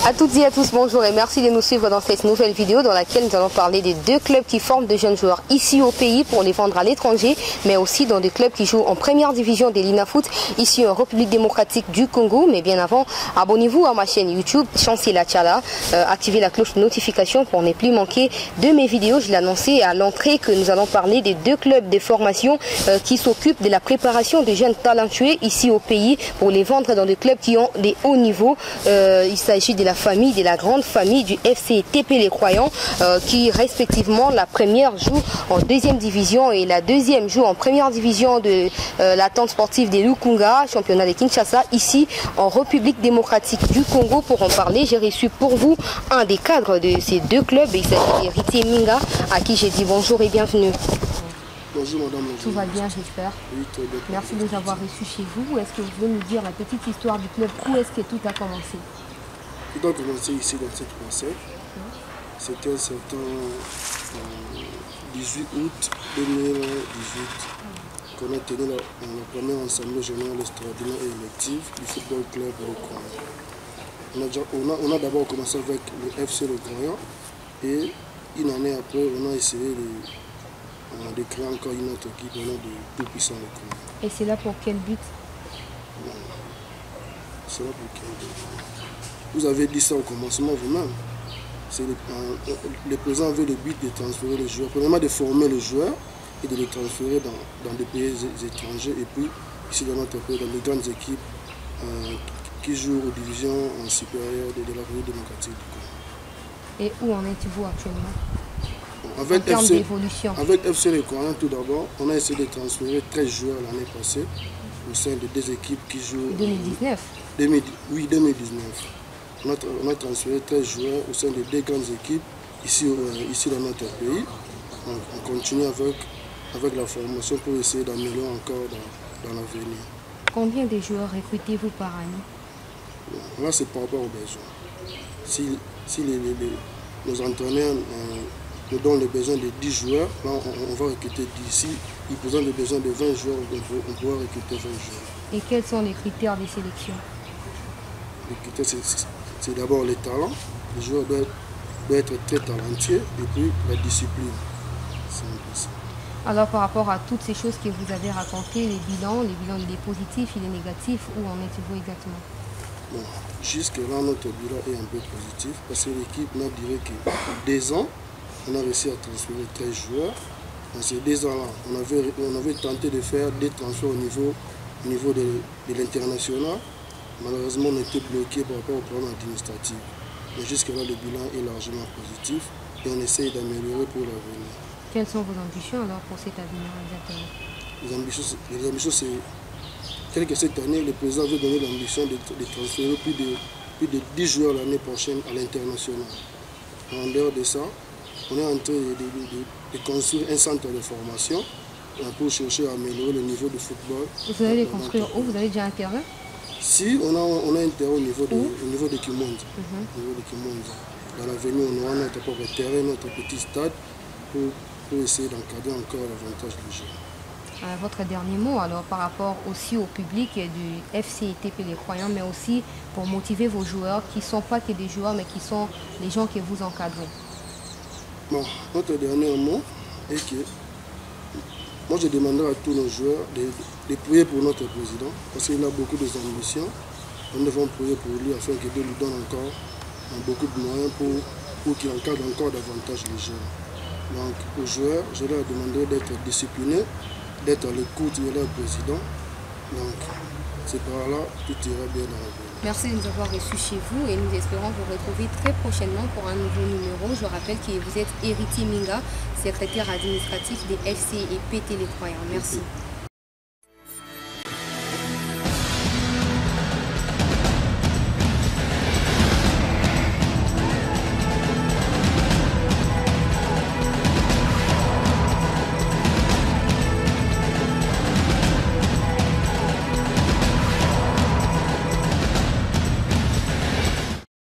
À toutes et à tous, bonjour et merci de nous suivre dans cette nouvelle vidéo dans laquelle nous allons parler des deux clubs qui forment de jeunes joueurs ici au pays pour les vendre à l'étranger, mais aussi dans des clubs qui jouent en première division des Lina Foot ici en République démocratique du Congo. Mais bien avant, abonnez-vous à ma chaîne YouTube Chancela Tchala, activez la cloche de notification pour ne plus manquer de mes vidéos. Je l'ai annoncé à l'entrée que nous allons parler des deux clubs de formation qui s'occupent de la préparation des jeunes talentueux ici au pays pour les vendre dans des clubs qui ont des hauts niveaux. Il s'agit de la famille, de la grande famille du FC TP Les Croyants qui respectivement la première joue en deuxième division et la deuxième joue en première division de la tente sportive des Lukunga, championnat de Kinshasa, ici en République démocratique du Congo. Pour en parler, j'ai reçu pour vous un des cadres de ces deux clubs. Il s'agit d'Héritier Minga, à qui j'ai dit bonjour et bienvenue. Bonjour madame. Tout va bien, j'espère. Oui, très bien. Merci de nous avoir reçus chez vous. Est-ce que vous pouvez nous dire la petite histoire du club? Où est-ce que tout a commencé? Tout a commencé ici dans cette parcelle. C'était un certain 18 août 2018 qu'on a tenu la première assemblée générale extraordinaire et élective du football club Le Croyant. On a d'abord commencé avec le FC Le Croyant et une année après on a essayé de créer encore une autre équipe au nom de Tout-Puissant Le Croyant. Et c'est là pour quel but? C'est là pour quel but? Vous avez dit ça au commencement vous-même. Le président avait le but de transférer les joueurs. Premièrement, de former les joueurs et de les transférer dans des pays étrangers. Et puis, ici dans notre pays, dans les grandes équipes qui jouent aux divisions supérieures de la République démocratique du Congo. Et où en êtes-vous actuellement? Avec en termes d'évolution. Avec FC Le Croyant, tout d'abord, on a essayé de transférer 13 joueurs l'année passée au sein de deux équipes qui jouent... 2019 Oui, 2019. On a transféré 13 joueurs au sein de deux grandes équipes ici dans notre pays. On continue avec la formation pour essayer d'améliorer encore dans l'avenir. Combien de joueurs recrutez-vous par année? Là, c'est par rapport aux besoins. Si nos entraîneurs nous donnent les besoins de 10 joueurs, là, on va recruter 10. Si ils présentent les besoins de 20 joueurs, on pourra recruter 20 joueurs. Et quels sont les critères de sélection? Les critères, c'est d'abord les talents. Les joueurs doivent être très talentueux et puis la discipline. C'est un peu ça. Alors par rapport à toutes ces choses que vous avez racontées, les bilans il est positif, il est négatif, où en êtes-vous exactement? Bon, jusque-là, notre bilan est un peu positif parce que l'équipe n'a duré que 2 ans. On a réussi à transférer 13 joueurs. Dans ces 2 ans-là, on avait tenté de faire des transferts au niveau de l'international. Malheureusement, on était bloqué par rapport au problème administratif. Mais jusque-là, le bilan est largement positif et on essaye d'améliorer pour l'avenir. Quelles sont vos ambitions alors pour cet avenir exactement? Les ambitions, c'est... Tel que cette année, le président veut donner l'ambition de transférer plus de 10 joueurs l'année prochaine à l'international. En dehors de ça, on est en train de construire un centre de formation pour chercher à améliorer le niveau de football. Vous allez les construire où? Vous avez déjà un terrain? Si, on a un terrain au niveau de Kimonde. Dans l'avenir, on aura notre propre terrain, notre petit stade pour essayer d'encadrer encore davantage les jeunes. Votre dernier mot alors par rapport aussi au public du FC TP Les Croyants, mais aussi pour motiver vos joueurs qui ne sont pas que des joueurs mais qui sont les gens que vous encadrez. Bon, notre dernier mot est que moi je demanderai à tous nos joueurs de prier pour notre président parce qu'il a beaucoup d'ambitions. Nous devons prier pour lui afin que Dieu lui donne encore beaucoup de moyens pour qu'il encadre encore davantage les jeunes. Donc aux joueurs, je leur demanderai d'être disciplinés, d'être à l'écoute de leur président. Donc c'est par là tout ira bien dans la vie. Merci de nous avoir reçus chez vous et nous espérons vous retrouver très prochainement pour un nouveau numéro. Je rappelle que vous êtes Héritier Minga, secrétaire administratif des FC et PT Les Croyants. Merci.